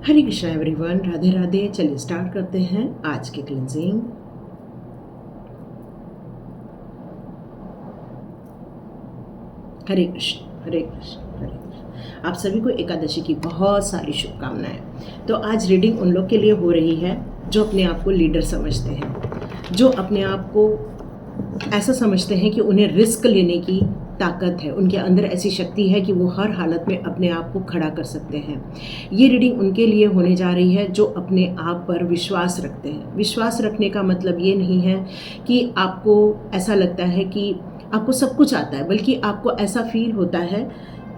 हरे Krishna everyone, Radhe Radhe. चलिए start करते हैं आज के क्लिनजिंग। हरे कृष्ण हरे कृष्ण हरे कृष्ण। आप सभी को एकादशी की बहुत सारी शुभकामनाएं। तो आज रीडिंग उन लोग के लिए हो रही है जो अपने आप को लीडर समझते हैं, जो अपने आप को ऐसा समझते हैं कि उन्हें रिस्क लेने की ताकत है, उनके अंदर ऐसी शक्ति है कि वो हर हालत में अपने आप को खड़ा कर सकते हैं। ये रीडिंग उनके लिए होने जा रही है जो अपने आप पर विश्वास रखते हैं। विश्वास रखने का मतलब ये नहीं है कि आपको ऐसा लगता है कि आपको सब कुछ आता है, बल्कि आपको ऐसा फील होता है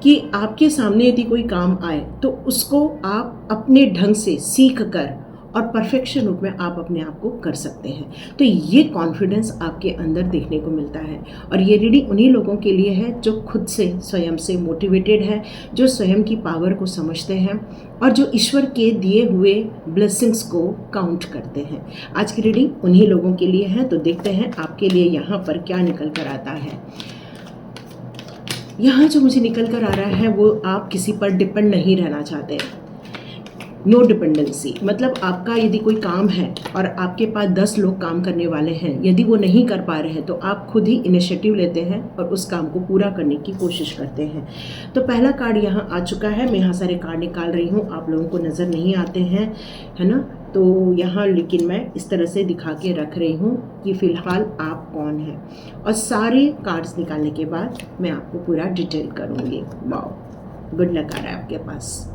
कि आपके सामने यदि कोई काम आए तो उसको आप अपने ढंग से सीख कर और परफेक्शन रूप में आप अपने आप को कर सकते हैं। तो ये कॉन्फिडेंस आपके अंदर देखने को मिलता है। और ये रीडिंग उन्हीं लोगों के लिए है जो खुद से स्वयं से मोटिवेटेड है, जो स्वयं की पावर को समझते हैं और जो ईश्वर के दिए हुए ब्लेसिंग्स को काउंट करते हैं। आज की रीडिंग उन्हीं लोगों के लिए है। तो देखते हैं आपके लिए यहाँ पर क्या निकल कर आता है। यहाँ जो मुझे निकल कर आ रहा है वो आप किसी पर डिपेंड नहीं रहना चाहते। नो डिपेंडेंसी, मतलब आपका यदि कोई काम है और आपके पास 10 लोग काम करने वाले हैं, यदि वो नहीं कर पा रहे हैं तो आप खुद ही इनिशिएटिव लेते हैं और उस काम को पूरा करने की कोशिश करते हैं। तो पहला कार्ड यहाँ आ चुका है। मैं यहाँ सारे कार्ड निकाल रही हूँ, आप लोगों को नज़र नहीं आते हैं, है ना। तो यहाँ लेकिन मैं इस तरह से दिखा के रख रही हूँ कि फ़िलहाल आप कौन हैं, और सारे कार्ड्स निकालने के बाद मैं आपको पूरा डिटेल करूँगी। वाओ, गुड लक आ रहा है आपके पास,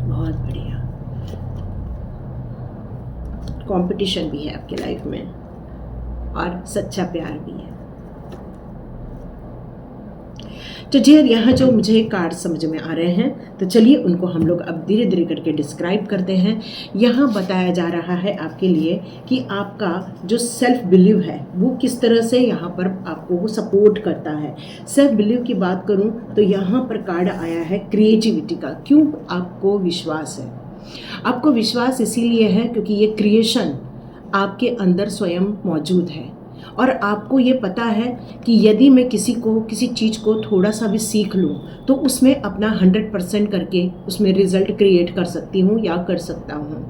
बहुत बढ़िया। कंपटीशन भी है आपके लाइफ में और सच्चा प्यार भी है। तो डियर, यहाँ जो मुझे कार्ड समझ में आ रहे हैं, तो चलिए उनको हम लोग अब धीरे धीरे करके डिस्क्राइब करते हैं। यहाँ बताया जा रहा है आपके लिए कि आपका जो सेल्फ बिलीव है वो किस तरह से यहाँ पर आपको सपोर्ट करता है। सेल्फ बिलीव की बात करूँ तो यहाँ पर कार्ड आया है क्रिएटिविटी का। क्यों आपको विश्वास है? आपको विश्वास इसीलिए है क्योंकि ये क्रिएशन आपके अंदर स्वयं मौजूद है और आपको ये पता है कि यदि मैं किसी चीज़ को थोड़ा सा भी सीख लूँ तो उसमें अपना 100% करके उसमें रिजल्ट क्रिएट कर सकती हूँ या कर सकता हूँ।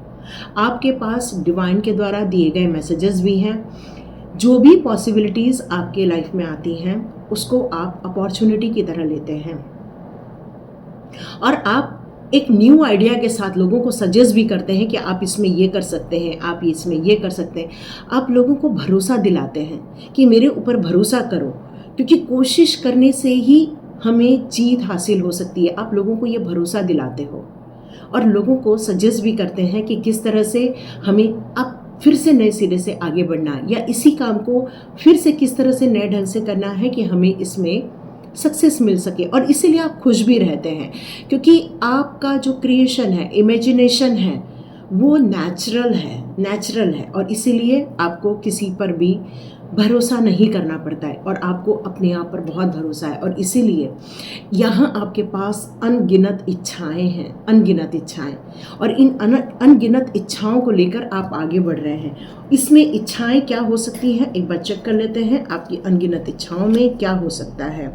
आपके पास डिवाइन के द्वारा दिए गए मैसेजेस भी हैं। जो भी पॉसिबिलिटीज़ आपके लाइफ में आती हैं उसको आप अपॉर्चुनिटी की तरह लेते हैं और आप एक न्यू आइडिया के साथ लोगों को सजेस्ट भी करते हैं कि आप इसमें ये कर सकते हैं, आप इसमें ये कर सकते हैं। आप लोगों को भरोसा दिलाते हैं कि मेरे ऊपर भरोसा करो, क्योंकि कोशिश करने से ही हमें जीत हासिल हो सकती है। आप लोगों को ये भरोसा दिलाते हो और लोगों को सजेस्ट भी करते हैं कि किस तरह से हमें अब फिर से नए सिरे से आगे बढ़ना है या इसी काम को फिर से किस तरह से नए ढंग से करना है कि हमें इसमें सक्सेस मिल सके। और इसीलिए आप खुश भी रहते हैं क्योंकि आपका जो क्रिएशन है, इमेजिनेशन है, वो नेचुरल है और इसीलिए आपको किसी पर भी भरोसा नहीं करना पड़ता है और आपको अपने आप पर बहुत भरोसा है। और इसीलिए यहाँ आपके पास अनगिनत इच्छाएं हैं, अनगिनत इच्छाएं, और इन अनगिनत इच्छाओं को लेकर आप आगे बढ़ रहे हैं। इसमें इच्छाएं क्या हो सकती हैं, एक बार चेक कर लेते हैं आपकी अनगिनत इच्छाओं में क्या हो सकता है।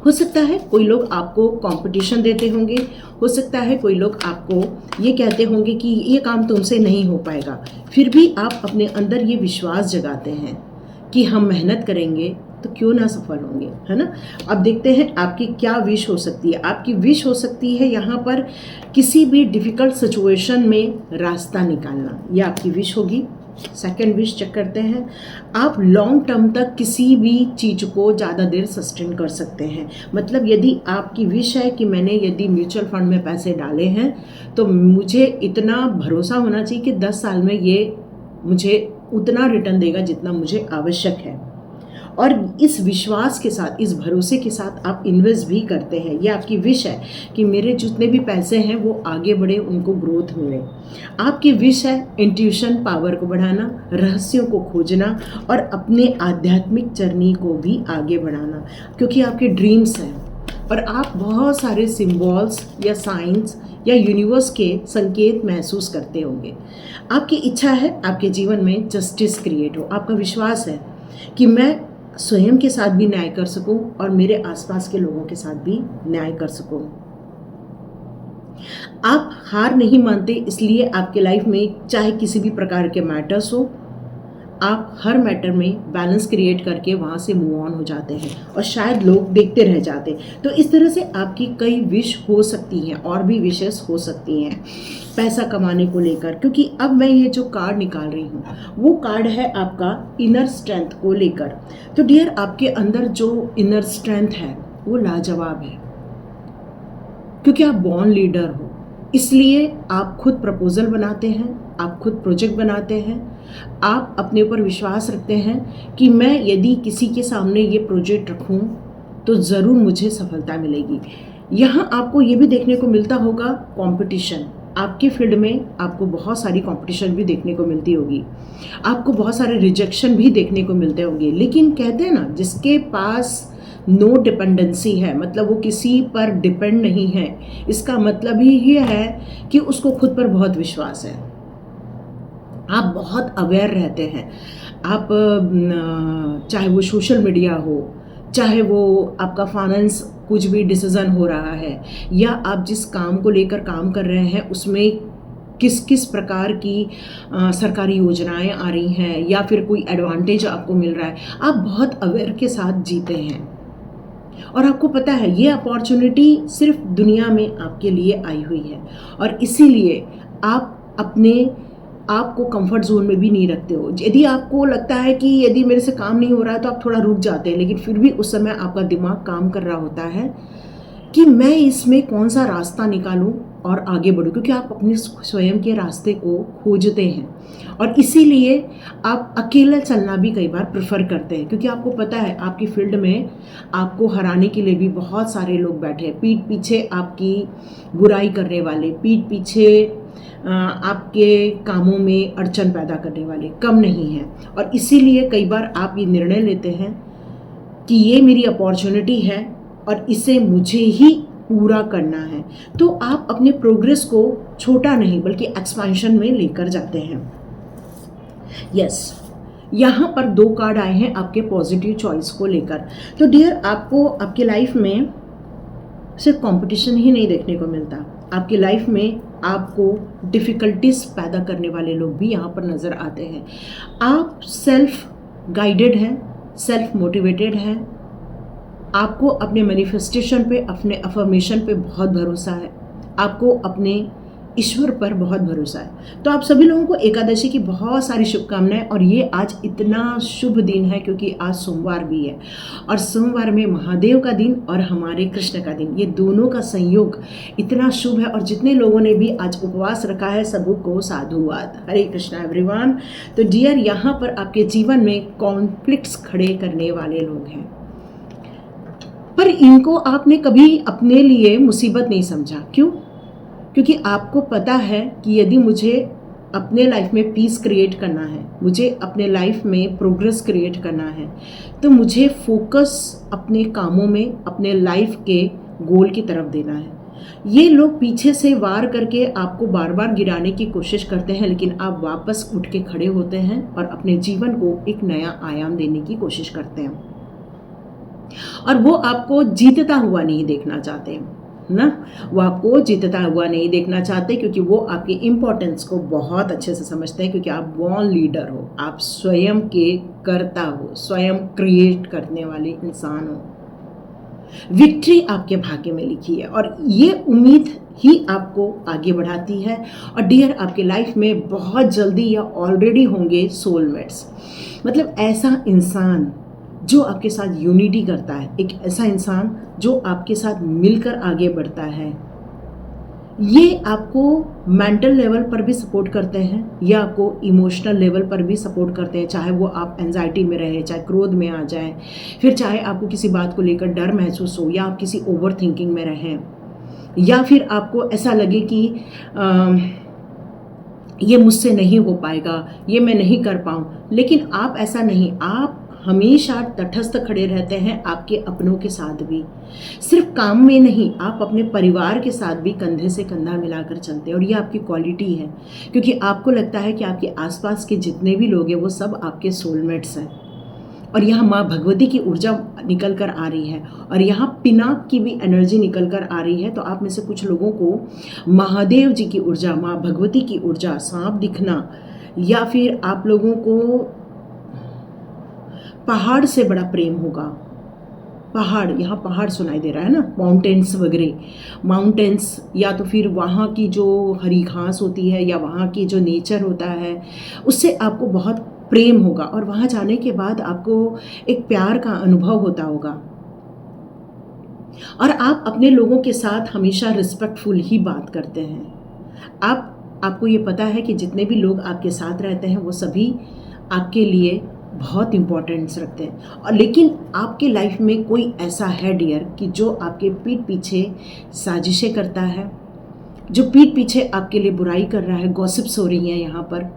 हो सकता है कोई लोग आपको कंपटीशन देते होंगे, हो सकता है कोई लोग आपको ये कहते होंगे कि ये काम तुमसे नहीं हो पाएगा, फिर भी आप अपने अंदर ये विश्वास जगाते हैं कि हम मेहनत करेंगे तो क्यों ना सफल होंगे, है ना। अब देखते हैं आपकी क्या विश हो सकती है। आपकी विश हो सकती है यहाँ पर किसी भी डिफ़िकल्ट सिचुएशन में रास्ता निकालना, यह आपकी विश होगी। सेकेंड विश चेक करते हैं। आप लॉन्ग टर्म तक किसी भी चीज़ को ज़्यादा देर सस्टेन कर सकते हैं। मतलब यदि आपकी विश है कि मैंने यदि म्यूचुअल फंड में पैसे डाले हैं तो मुझे इतना भरोसा होना चाहिए कि 10 साल में ये मुझे उतना रिटर्न देगा जितना मुझे आवश्यक है, और इस विश्वास के साथ, इस भरोसे के साथ आप इन्वेस्ट भी करते हैं। ये आपकी विश है कि मेरे जितने भी पैसे हैं वो आगे बढ़े, उनको ग्रोथ मिले। आपकी विश है इंट्यूशन पावर को बढ़ाना, रहस्यों को खोजना और अपने आध्यात्मिक जर्नी को भी आगे बढ़ाना, क्योंकि आपके ड्रीम्स हैं और आप बहुत सारे सिम्बॉल्स या साइंस या यूनिवर्स के संकेत महसूस करते होंगे। आपकी इच्छा है आपके जीवन में जस्टिस क्रिएट हो। आपका विश्वास है कि मैं स्वयं के साथ भी न्याय कर सकूं और मेरे आसपास के लोगों के साथ भी न्याय कर सकूं। आप हार नहीं मानते, इसलिए आपके लाइफ में चाहे किसी भी प्रकार के मैटर्स हो, आप हर मैटर में बैलेंस क्रिएट करके वहाँ से मूव ऑन हो जाते हैं और शायद लोग देखते रह जाते हैं। तो इस तरह से आपकी कई विश हो सकती हैं और भी विशेस हो सकती हैं पैसा कमाने को लेकर, क्योंकि अब मैं ये जो कार्ड निकाल रही हूँ वो कार्ड है आपका इनर स्ट्रेंथ को लेकर। तो डियर, आपके अंदर जो इनर स्ट्रेंथ है वो लाजवाब है, क्योंकि आप बॉर्न लीडर हो, इसलिए आप खुद प्रपोजल बनाते हैं, आप खुद प्रोजेक्ट बनाते हैं, आप अपने ऊपर विश्वास रखते हैं कि मैं यदि किसी के सामने ये प्रोजेक्ट रखूं तो ज़रूर मुझे सफलता मिलेगी। यहाँ आपको ये भी देखने को मिलता होगा कंपटीशन, आपके फील्ड में आपको बहुत सारी कंपटीशन भी देखने को मिलती होगी, आपको बहुत सारे रिजेक्शन भी देखने को मिलते होंगे। लेकिन कहते हैं ना, जिसके पास नो डिपेंडेंसी है, मतलब वो किसी पर डिपेंड नहीं है, इसका मतलब ही ये है कि उसको खुद पर बहुत विश्वास है। आप बहुत अवेयर रहते हैं, आप चाहे वो सोशल मीडिया हो, चाहे वो आपका फाइनेंस कुछ भी डिसीजन हो रहा है, या आप जिस काम को लेकर काम कर रहे हैं उसमें किस किस प्रकार की सरकारी योजनाएं आ रही हैं या फिर कोई एडवांटेज आपको मिल रहा है, आप बहुत अवेयर के साथ जीते हैं। और आपको पता है ये अपॉर्चुनिटी सिर्फ दुनिया में आपके लिए आई हुई है, और इसीलिए आप अपने आपको कंफर्ट जोन में भी नहीं रखते हो। यदि आपको लगता है कि यदि मेरे से काम नहीं हो रहा है तो आप थोड़ा रुक जाते हैं, लेकिन फिर भी उस समय आपका दिमाग काम कर रहा होता है कि मैं इसमें कौन सा रास्ता निकालूं और आगे बढ़ूं, क्योंकि आप अपने स्वयं के रास्ते को खोजते हैं। और इसीलिए आप अकेला चलना भी कई बार प्रेफर करते हैं, क्योंकि आपको पता है आपकी फील्ड में आपको हराने के लिए भी बहुत सारे लोग बैठे हैं, पीठ पीछे आपकी बुराई करने वाले, पीठ पीछे आपके कामों में अड़चन पैदा करने वाले कम नहीं हैं। और इसीलिए कई बार आप ये निर्णय लेते हैं कि ये मेरी अपॉर्चुनिटी है और इसे मुझे ही पूरा करना है, तो आप अपने प्रोग्रेस को छोटा नहीं बल्कि एक्सपेंशन में लेकर जाते हैं। यस, यहाँ पर 2 कार्ड आए हैं आपके पॉजिटिव चॉइस को लेकर। तो डियर, आपको आपके लाइफ में सिर्फ कंपटीशन ही नहीं देखने को मिलता, आपकी लाइफ में आपको डिफ़िकल्टीज पैदा करने वाले लोग भी यहाँ पर नज़र आते हैं। आप सेल्फ गाइडेड हैं, सेल्फ मोटिवेटेड हैं, आपको अपने मैनिफेस्टेशन पे, अपने अफर्मेशन पे बहुत भरोसा है, आपको अपने ईश्वर पर बहुत भरोसा है। तो आप सभी लोगों को एकादशी की बहुत सारी शुभकामनाएं। और ये आज इतना शुभ दिन है क्योंकि आज सोमवार भी है, और सोमवार में महादेव का दिन और हमारे कृष्ण का दिन, ये दोनों का संयोग इतना शुभ है। और जितने लोगों ने भी आज उपवास रखा है सबको साधुवाद। हरे कृष्णा एवरीवन। तो डियर, यहाँ पर आपके जीवन में कॉन्फ्लिक्ट्स खड़े करने वाले लोग हैं, पर इनको आपने कभी अपने लिए मुसीबत नहीं समझा। क्यों? क्योंकि आपको पता है कि यदि मुझे अपने लाइफ में पीस क्रिएट करना है, मुझे अपने लाइफ में प्रोग्रेस क्रिएट करना है, तो मुझे फोकस अपने कामों में, अपने लाइफ के गोल की तरफ देना है। ये लोग पीछे से वार करके आपको बार बार गिराने की कोशिश करते हैं, लेकिन आप वापस उठ के खड़े होते हैं और अपने जीवन को एक नया आयाम देने की कोशिश करते हैं। और वो आपको जीतता हुआ नहीं देखना चाहते ना, वो आपको जीतता हुआ नहीं देखना चाहते, क्योंकि वो आपकी इम्पोर्टेंस को बहुत अच्छे से समझते हैं, क्योंकि आप बॉर्न लीडर हो, आप स्वयं के कर्ता हो, स्वयं क्रिएट करने वाले इंसान हो। विक्ट्री आपके भाग्य में लिखी है और ये उम्मीद ही आपको आगे बढ़ाती है। और डियर, आपके लाइफ में बहुत जल्दी या ऑलरेडी होंगे सोलमेट्स, मतलब ऐसा इंसान जो आपके साथ यूनिटी करता है, एक ऐसा इंसान जो आपके साथ मिलकर आगे बढ़ता है। ये आपको मेंटल लेवल पर भी सपोर्ट करते हैं या आपको इमोशनल लेवल पर भी सपोर्ट करते हैं, चाहे वो आप एंजाइटी में रहे, चाहे क्रोध में आ जाए, फिर चाहे आपको किसी बात को लेकर डर महसूस हो, या आप किसी ओवर थिंकिंग में रहें, या फिर आपको ऐसा लगे कि ये मुझसे नहीं हो पाएगा, ये मैं नहीं कर पाऊँ। लेकिन आप ऐसा नहीं, आप हमेशा तटस्थ खड़े रहते हैं आपके अपनों के साथ भी, सिर्फ काम में नहीं, आप अपने परिवार के साथ भी कंधे से कंधा मिलाकर चलते हैं। और ये आपकी क्वालिटी है, क्योंकि आपको लगता है कि आपके आसपास के जितने भी लोग हैं वो सब आपके सोलमेट्स हैं। और यहाँ माँ भगवती की ऊर्जा निकल कर आ रही है और यहाँ पिनाक की भी एनर्जी निकल कर आ रही है। तो आप में से कुछ लोगों को महादेव जी की ऊर्जा, माँ भगवती की ऊर्जा, सांप दिखना, या फिर आप लोगों को पहाड़ से बड़ा प्रेम होगा। पहाड़, यहाँ पहाड़ सुनाई दे रहा है ना, माउंटेन्स वगैरह, माउंटेन्स, या तो फिर वहाँ की जो हरी घास होती है या वहाँ की जो नेचर होता है उससे आपको बहुत प्रेम होगा और वहाँ जाने के बाद आपको एक प्यार का अनुभव होता होगा। और आप अपने लोगों के साथ हमेशा रिस्पेक्टफुल ही बात करते हैं। आपको ये पता है कि जितने भी लोग आपके साथ रहते हैं वो सभी आपके लिए बहुत इम्पोर्टेंस रखते हैं। और लेकिन आपके लाइफ में कोई ऐसा है डियर कि जो आपके पीठ पीछे साजिशें करता है, जो पीठ पीछे आपके लिए बुराई कर रहा है, गॉसिप्स हो रही हैं यहाँ पर,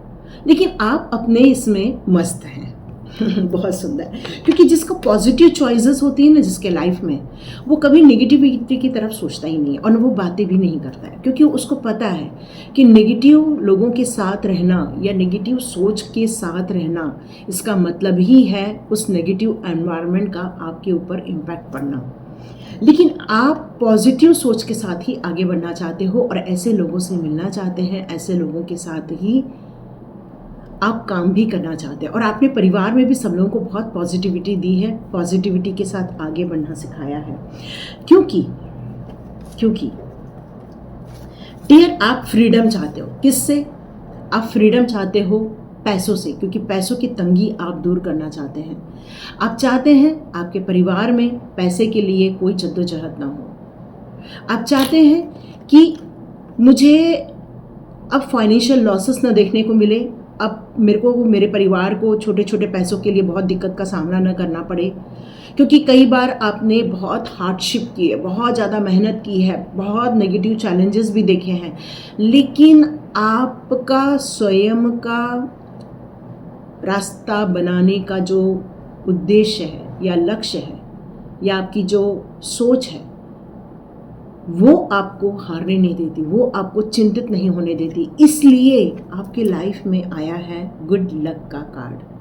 लेकिन आप अपने इसमें मस्त हैं। बहुत सुंदर, क्योंकि जिसको पॉजिटिव चॉइसेस होती है ना जिसके लाइफ में, वो कभी नेगेटिविटी की तरफ सोचता ही नहीं है और वो बातें भी नहीं करता है, क्योंकि उसको पता है कि नेगेटिव लोगों के साथ रहना या नेगेटिव सोच के साथ रहना, इसका मतलब ही है उस नेगेटिव एनवायरनमेंट का आपके ऊपर इम्पैक्ट पड़ना। लेकिन आप पॉजिटिव सोच के साथ ही आगे बढ़ना चाहते हो और ऐसे लोगों से मिलना चाहते हैं, ऐसे लोगों के साथ ही आप काम भी करना चाहते हैं। और आपने परिवार में भी सब लोगों को बहुत पॉजिटिविटी दी है, पॉजिटिविटी के साथ आगे बढ़ना सिखाया है। क्योंकि डियर, आप फ्रीडम चाहते हो। किससे? आप फ्रीडम चाहते हो पैसों से, क्योंकि पैसों की तंगी आप दूर करना चाहते हैं। आप चाहते हैं आपके परिवार में पैसे के लिए कोई जद्दोजहद ना हो। आप चाहते हैं कि मुझे अब फाइनेंशियल लॉसेस ना देखने को मिले, अब मेरे को, मेरे परिवार को छोटे छोटे पैसों के लिए बहुत दिक्कत का सामना न करना पड़े, क्योंकि कई बार आपने बहुत हार्डशिप की है, बहुत ज़्यादा मेहनत की है, बहुत नेगेटिव चैलेंजेस भी देखे हैं, लेकिन आपका स्वयं का रास्ता बनाने का जो उद्देश्य है या लक्ष्य है या आपकी जो सोच है, वो आपको हारने नहीं देती, वो आपको चिंतित नहीं होने देती। इसलिए आपके लाइफ में आया है गुड लक का कार्ड।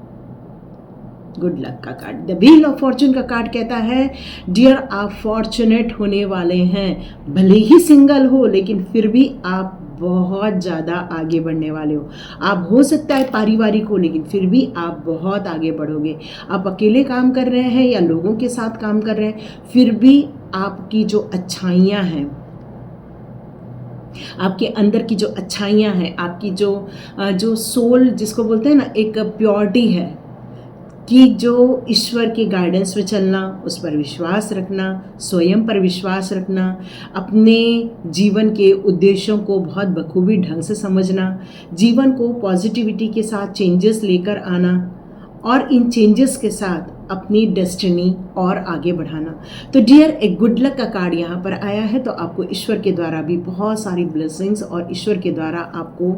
गुड लक का card, the wheel of Fortune का कार्ड कहता है डियर, आप फॉर्चुनेट होने वाले हैं। भले ही सिंगल हो, लेकिन फिर भी आप बहुत ज़्यादा आगे बढ़ने वाले हो। आप हो सकता है पारिवारिक हो, लेकिन फिर भी आप बहुत आगे बढ़ोगे। आप अकेले काम कर रहे हैं या लोगों के साथ काम कर रहे हैं, फिर भी आपकी जो अच्छाइयाँ हैं, आपके अंदर की जो अच्छाइयाँ हैं, आपकी जो सोल जिसको बोलते हैं ना, एक प्योरिटी है कि जो ईश्वर के गाइडेंस में चलना, उस पर विश्वास रखना, स्वयं पर विश्वास रखना, अपने जीवन के उद्देश्यों को बहुत बखूबी ढंग से समझना, जीवन को पॉजिटिविटी के साथ चेंजेस लेकर आना और इन चेंजेस के साथ अपनी डेस्टिनी और आगे बढ़ाना। तो डियर, एक गुड लक का कार्ड यहाँ पर आया है, तो आपको ईश्वर के द्वारा भी बहुत सारी ब्लेसिंग्स और ईश्वर के द्वारा आपको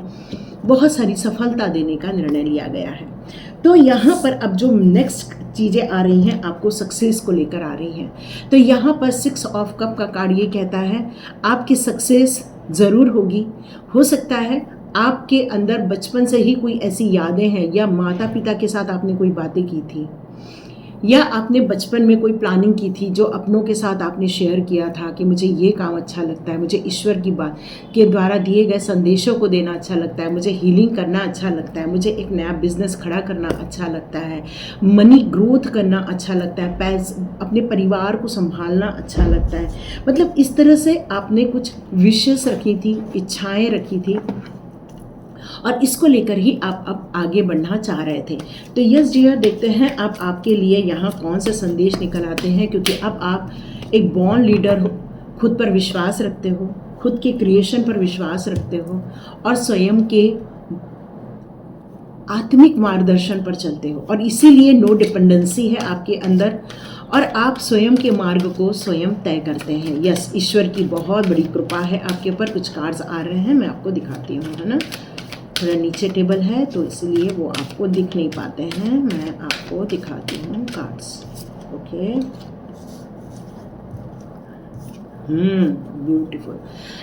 बहुत सारी सफलता देने का निर्णय लिया गया है। तो यहाँ पर अब जो नेक्स्ट चीज़ें आ रही हैं, आपको सक्सेस को लेकर आ रही हैं। तो यहाँ पर 6 ऑफ कप का कार्ड ये कहता है आपकी सक्सेस ज़रूर होगी। हो सकता है आपके अंदर बचपन से ही कोई ऐसी यादें हैं या माता पिता के साथ आपने कोई बातें की थी या आपने बचपन में कोई प्लानिंग की थी जो अपनों के साथ आपने शेयर किया था कि मुझे ये काम अच्छा लगता है, मुझे ईश्वर की बात के द्वारा दिए गए संदेशों को देना अच्छा लगता है, मुझे हीलिंग करना अच्छा लगता है, मुझे एक नया बिजनेस खड़ा करना अच्छा लगता है, मनी ग्रोथ करना अच्छा लगता है, अपने परिवार को संभालना अच्छा लगता है। मतलब इस तरह से आपने कुछ विशेष रखी थी, इच्छाएँ रखी थी और इसको लेकर ही आप अब आगे बढ़ना चाह रहे थे। तो यस डियर, देखते हैं अब आपके लिए यहाँ कौन से संदेश निकल आते हैं, क्योंकि अब आप एक बॉर्न लीडर हो, खुद पर विश्वास रखते हो, खुद के क्रिएशन पर विश्वास रखते हो और स्वयं के आत्मिक मार्गदर्शन पर चलते हो और इसीलिए नो डिपेंडेंसी है आपके अंदर और आप स्वयं के मार्ग को स्वयं तय करते हैं। यस, ईश्वर की बहुत बड़ी कृपा है आपके ऊपर। कुछ कार्ड्स आ रहे हैं, मैं आपको दिखाती हूँ, है ना। थोड़ा नीचे टेबल है तो इसलिए वो आपको दिख नहीं पाते हैं, मैं आपको दिखाती हूँ कार्ड्स। Okay, beautiful.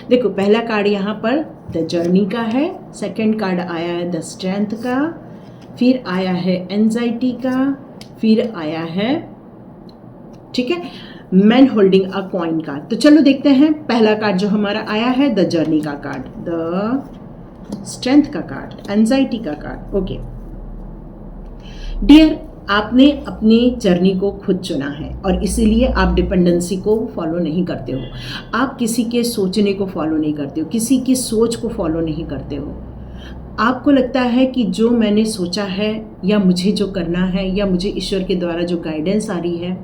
देखो, पहला कार्ड यहाँ पर द जर्नी का है, सेकंड कार्ड आया है द स्ट्रेंथ का, फिर आया है एंजाइटी का, फिर आया है, ठीक है, man holding a coin card. तो चलो देखते हैं पहला कार्ड जो हमारा आया है, द जर्नी का कार्ड, द स्ट्रेंथ का कार्ड, एंजाइटी का कार्ड। ओके डियर, आपने अपनी जर्नी को खुद चुना है और इसीलिए आप डिपेंडेंसी को फॉलो नहीं करते हो, आप किसी के सोचने को फॉलो नहीं करते हो, किसी की सोच को फॉलो नहीं करते हो। आपको लगता है कि जो मैंने सोचा है या मुझे जो करना है या मुझे ईश्वर के द्वारा जो गाइडेंस आ रही है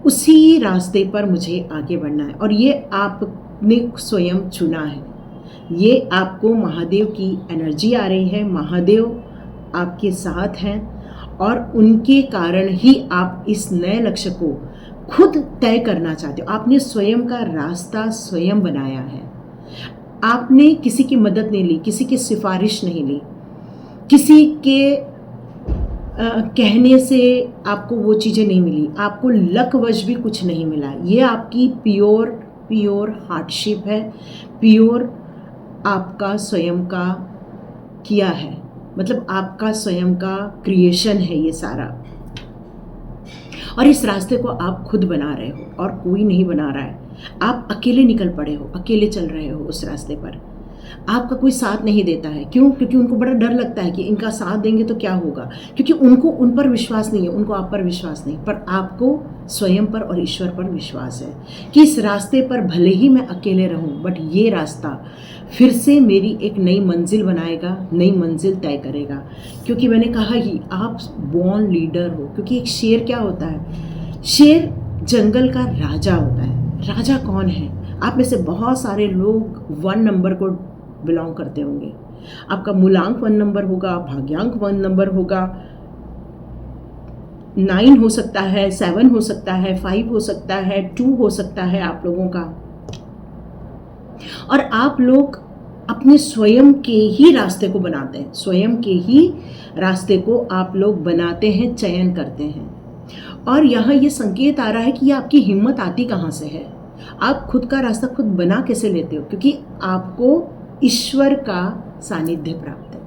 उसी रास्ते पर मुझे आगे बढ़ना है, और ये आपने स्वयं चुना है। ये आपको महादेव की एनर्जी आ रही है, महादेव आपके साथ हैं और उनके कारण ही आप इस नए लक्ष्य को खुद तय करना चाहते हो। आपने स्वयं का रास्ता स्वयं बनाया है, आपने किसी की मदद नहीं ली, किसी की सिफारिश नहीं ली, किसी के कहने से आपको वो चीज़ें नहीं मिली, आपको लकवश भी कुछ नहीं मिला। ये आपकी प्योर हार्डशिप है, प्योर आपका स्वयं का किया है, मतलब आपका स्वयं का क्रिएशन है ये सारा। और इस रास्ते को आप खुद बना रहे हो और कोई नहीं बना रहा है। आप अकेले निकल पड़े हो, अकेले चल रहे हो उस रास्ते पर, आपका कोई साथ नहीं देता है। क्यों? क्योंकि उनको बड़ा डर लगता है कि इनका साथ देंगे तो क्या होगा, क्योंकि उनको उन पर विश्वास नहीं है, उनको आप पर विश्वास नहीं, पर आपको स्वयं पर और ईश्वर पर विश्वास है कि इस रास्ते पर भले ही मैं अकेले रहूं, बट ये रास्ता फिर से मेरी एक नई मंजिल बनाएगा, नई मंजिल तय करेगा। क्योंकि मैंने कहा ही आप बॉर्न लीडर हो। क्योंकि एक शेर क्या होता है, शेर जंगल का राजा होता है। राजा कौन है? आप में से बहुत सारे लोग 1 नंबर को बिलोंग करते होंगे। आपका मूलांक 1 नंबर होगा, भाग्यांक 1 नंबर होगा, 9 हो सकता है, 7 हो सकता है, 5 हो सकता है, 2 हो सकता है आप लोगों का। और आप लोग अपने स्वयं के ही रास्ते को बनाते हैं, स्वयं के ही रास्ते को आप लोग बनाते हैं, चयन करते हैं। और यहाँ ये संकेत आ रहा है कि ये आपकी हिम्मत आती कहाँ से है, आप खुद का रास्ता खुद बना कैसे लेते हो? क्योंकि आपको ईश्वर का सानिध्य प्राप्त है।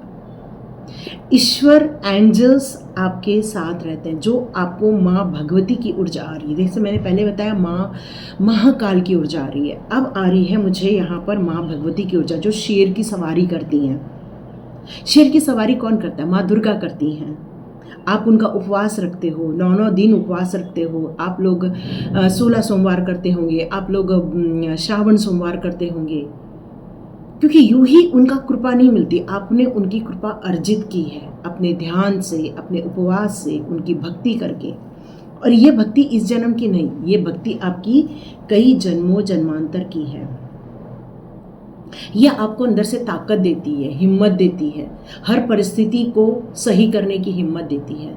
ईश्वर एंजल्स आपके साथ रहते हैं, जो आपको माँ भगवती की ऊर्जा आ रही है। जैसे मैंने पहले बताया, माँ महाकाल की ऊर्जा आ रही है, अब आ रही है मुझे यहाँ पर माँ भगवती की ऊर्जा, जो शेर की सवारी करती हैं। शेर की सवारी कौन करता है? माँ दुर्गा करती हैं। आप उनका उपवास रखते हो, 9 दिन उपवास रखते हो, आप लोग 16 सोमवार करते होंगे, आप लोग श्रावण सोमवार करते होंगे, क्योंकि यूं ही उनका कृपा नहीं मिलती, आपने उनकी कृपा अर्जित की है अपने ध्यान से, अपने उपवास से, उनकी भक्ति करके। और ये भक्ति इस जन्म की नहीं, ये भक्ति आपकी कई जन्मों जन्मांतर की है। यह आपको अंदर से ताकत देती है, हिम्मत देती है, हर परिस्थिति को सही करने की हिम्मत देती है,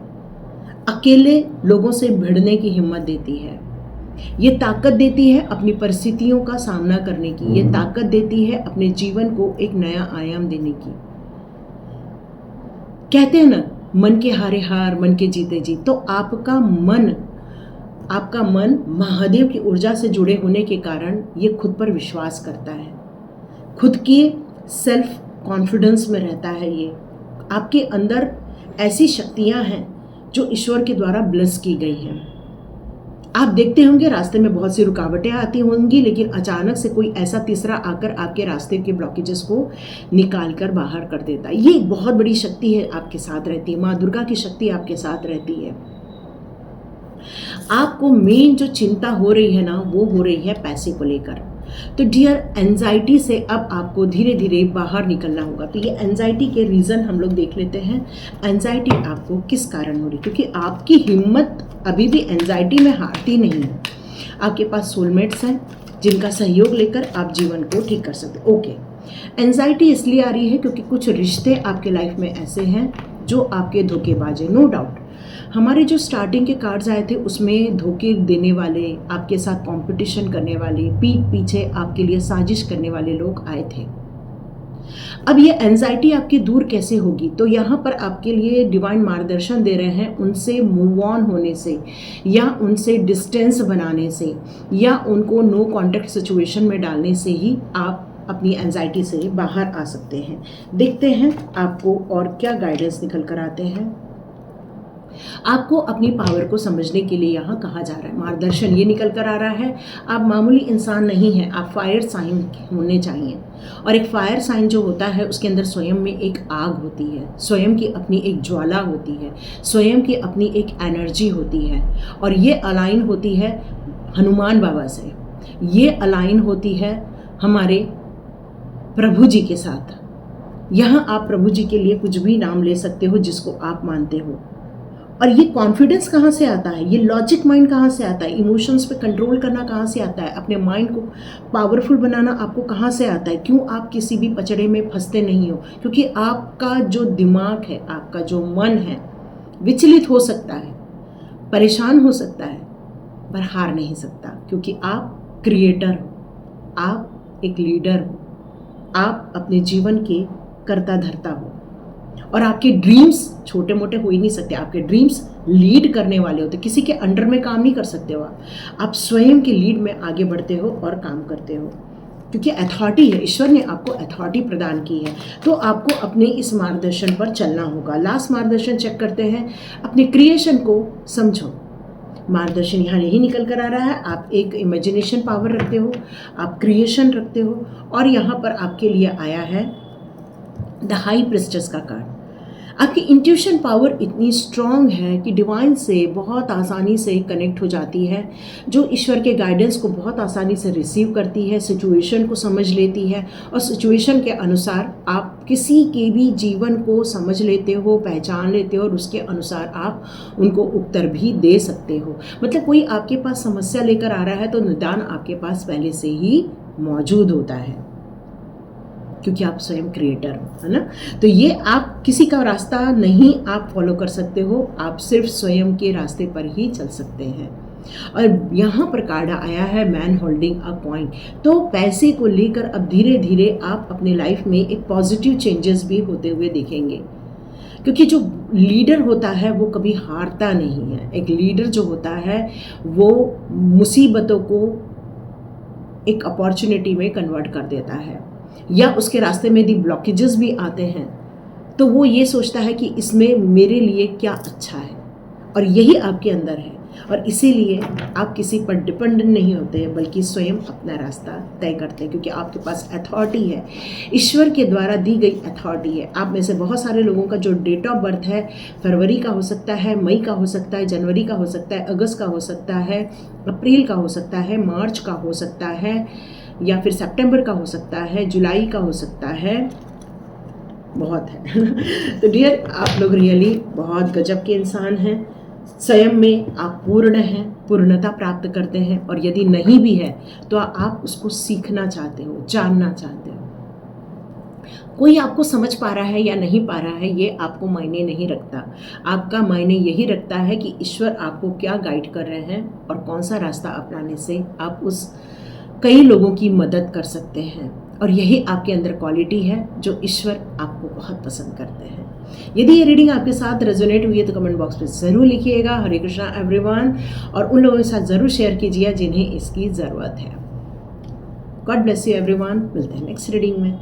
अकेले लोगों से भिड़ने की हिम्मत देती है, ये ताकत देती है अपनी परिस्थितियों का सामना करने की, ये ताकत देती है अपने जीवन को एक नया आयाम देने की। कहते हैं ना, मन के हारे हार, मन के जीते जीत। तो आपका मन महादेव की ऊर्जा से जुड़े होने के कारण ये खुद पर विश्वास करता है, खुद के सेल्फ कॉन्फिडेंस में रहता है। ये आपके अंदर ऐसी शक्तियां हैं जो ईश्वर के द्वारा ब्लेस की गई हैं। आप देखते होंगे रास्ते में बहुत सी रुकावटें आती होंगी, लेकिन अचानक से कोई ऐसा तीसरा आकर आपके रास्ते के ब्लॉकेजेस को निकाल कर बाहर कर देता है। ये एक बहुत बड़ी शक्ति है, आपके साथ रहती है, माँ दुर्गा की शक्ति आपके साथ रहती है। आपको मेन जो चिंता हो रही है ना, वो हो रही है पैसे को लेकर। तो डियर, एंजाइटी से अब आपको धीरे धीरे बाहर निकलना होगा। तो ये एंजाइटी के रीज़न हम लोग देख लेते हैं। एंजाइटी आपको किस कारण हो रही? क्योंकि आपकी हिम्मत अभी भी एंजाइटी में हारती नहीं है। आपके पास सोलमेट्स हैं जिनका सहयोग लेकर आप जीवन को ठीक कर सकते। ओके, एंजाइटी इसलिए आ रही है क्योंकि कुछ रिश्ते आपके लाइफ में ऐसे हैं जो आपके धोखेबाज हैं। नो डाउट, हमारे जो स्टार्टिंग के कार्ड्स आए थे उसमें धोखे देने वाले, आपके साथ कंपटीशन करने वाले, पीठ पीछे आपके लिए साजिश करने वाले लोग आए थे। अब ये एंजाइटी आपकी दूर कैसे होगी? तो यहाँ पर आपके लिए डिवाइन मार्गदर्शन दे रहे हैं, उनसे मूव ऑन होने से, या उनसे डिस्टेंस बनाने से, या उनको नो कॉन्टैक्ट सिचुएशन में डालने से ही आप अपनी एंजाइटी से बाहर आ सकते हैं। देखते हैं आपको और क्या गाइडेंस निकल कर आते हैं। आपको अपनी पावर को समझने के लिए यहाँ कहा जा रहा है, मार्गदर्शन ये निकल कर आ रहा है, आप मामूली इंसान नहीं हैं, आप फायर साइन होने चाहिए। और एक फायर साइन जो होता है उसके अंदर स्वयं में एक आग होती है, स्वयं की अपनी एक ज्वाला होती है, स्वयं की अपनी एक एनर्जी होती है, और ये अलाइन होती है हनुमान बाबा से, ये अलाइन होती है हमारे प्रभु जी के साथ। यहाँ आप प्रभु जी के लिए कुछ भी नाम ले सकते हो जिसको आप मानते हो। और ये कॉन्फिडेंस कहाँ से आता है, ये लॉजिक माइंड कहाँ से आता है, इमोशंस पे कंट्रोल करना कहाँ से आता है, अपने माइंड को पावरफुल बनाना आपको कहाँ से आता है, क्यों आप किसी भी पचड़े में फंसते नहीं हो? क्योंकि आपका जो दिमाग है, आपका जो मन है, विचलित हो सकता है, परेशान हो सकता है, पर हार नहीं सकता, क्योंकि आप क्रिएटर हो, आप एक लीडर हो, आप अपने जीवन के कर्ता धर्ता हो। और आपके ड्रीम्स छोटे मोटे हो ही नहीं सकते, आपके ड्रीम्स लीड करने वाले होते, किसी के अंडर में काम नहीं कर सकते हो आप स्वयं के लीड में आगे बढ़ते हो और काम करते हो, क्योंकि अथॉरिटी है, ईश्वर ने आपको अथॉरिटी प्रदान की है। तो आपको अपने इस मार्गदर्शन पर चलना होगा। लास्ट मार्गदर्शन चेक करते हैं, अपने क्रिएशन को समझो। मार्गदर्शन यहाँ यही निकल कर आ रहा है, आप एक इमेजिनेशन पावर रखते हो, आप क्रिएशन रखते हो, और यहाँ पर आपके लिए आया है द हाई प्रिस्टेस का कार्ड। आपकी इंट्यूशन पावर इतनी स्ट्रॉन्ग है कि डिवाइन से बहुत आसानी से कनेक्ट हो जाती है, जो ईश्वर के गाइडेंस को बहुत आसानी से रिसीव करती है, सिचुएशन को समझ लेती है, और सिचुएशन के अनुसार आप किसी के भी जीवन को समझ लेते हो, पहचान लेते हो, और उसके अनुसार आप उनको उत्तर भी दे सकते हो। मतलब कोई आपके पास समस्या लेकर आ रहा है तो निदान आपके पास पहले से ही मौजूद होता है, क्योंकि आप स्वयं क्रिएटर हो, है ना। तो ये आप किसी का रास्ता नहीं आप फॉलो कर सकते हो, आप सिर्फ स्वयं के रास्ते पर ही चल सकते हैं। और यहाँ पर कार्ड आया है मैन होल्डिंग अ कॉइन। तो पैसे को लेकर अब धीरे धीरे आप अपने लाइफ में एक पॉजिटिव चेंजेस भी होते हुए देखेंगे, क्योंकि जो लीडर होता है वो कभी हारता नहीं है। एक लीडर जो होता है वो मुसीबतों को एक अपॉर्चुनिटी में कन्वर्ट कर देता है, या उसके रास्ते में यदि ब्लॉकेजेस भी आते हैं तो वो ये सोचता है कि इसमें मेरे लिए क्या अच्छा है, और यही आपके अंदर है। और इसीलिए आप किसी पर डिपेंडेंट नहीं होते हैं, बल्कि स्वयं अपना रास्ता तय करते हैं, क्योंकि आपके पास अथॉरिटी है, ईश्वर के द्वारा दी गई अथॉरिटी है। आप में से बहुत सारे लोगों का जो डेट ऑफ बर्थ है फरवरी का हो सकता है, मई का हो सकता है, जनवरी का हो सकता है, अगस्त का हो सकता है, अप्रैल का हो सकता है, मार्च का हो सकता है, या फिर सितंबर का हो सकता है, जुलाई का हो सकता है, बहुत है। तो डियर, आप लोग रियली बहुत गजब के इंसान हैं। स्वयं में आप पूर्ण हैं, पूर्णता प्राप्त करते हैं, और यदि नहीं भी है तो आप उसको सीखना चाहते हो, जानना चाहते हो। कोई आपको समझ पा रहा है या नहीं पा रहा है ये आपको मायने नहीं रखता। आपका मायने यही रखता है कि ईश्वर आपको क्या गाइड कर रहे हैं, और कौन सा रास्ता अपनाने से आप उस कई लोगों की मदद कर सकते हैं। और यही आपके अंदर क्वालिटी है जो ईश्वर आपको बहुत पसंद करते हैं। यदि ये रीडिंग आपके साथ रेजोनेट हुई है तो कमेंट बॉक्स में ज़रूर लिखिएगा। हरे कृष्णा एवरीवन, और उन लोगों के साथ ज़रूर शेयर कीजिए जिन्हें इसकी ज़रूरत है। गॉड ब्लेस यू एवरीवन, मिलते हैं नेक्स्ट रीडिंग में।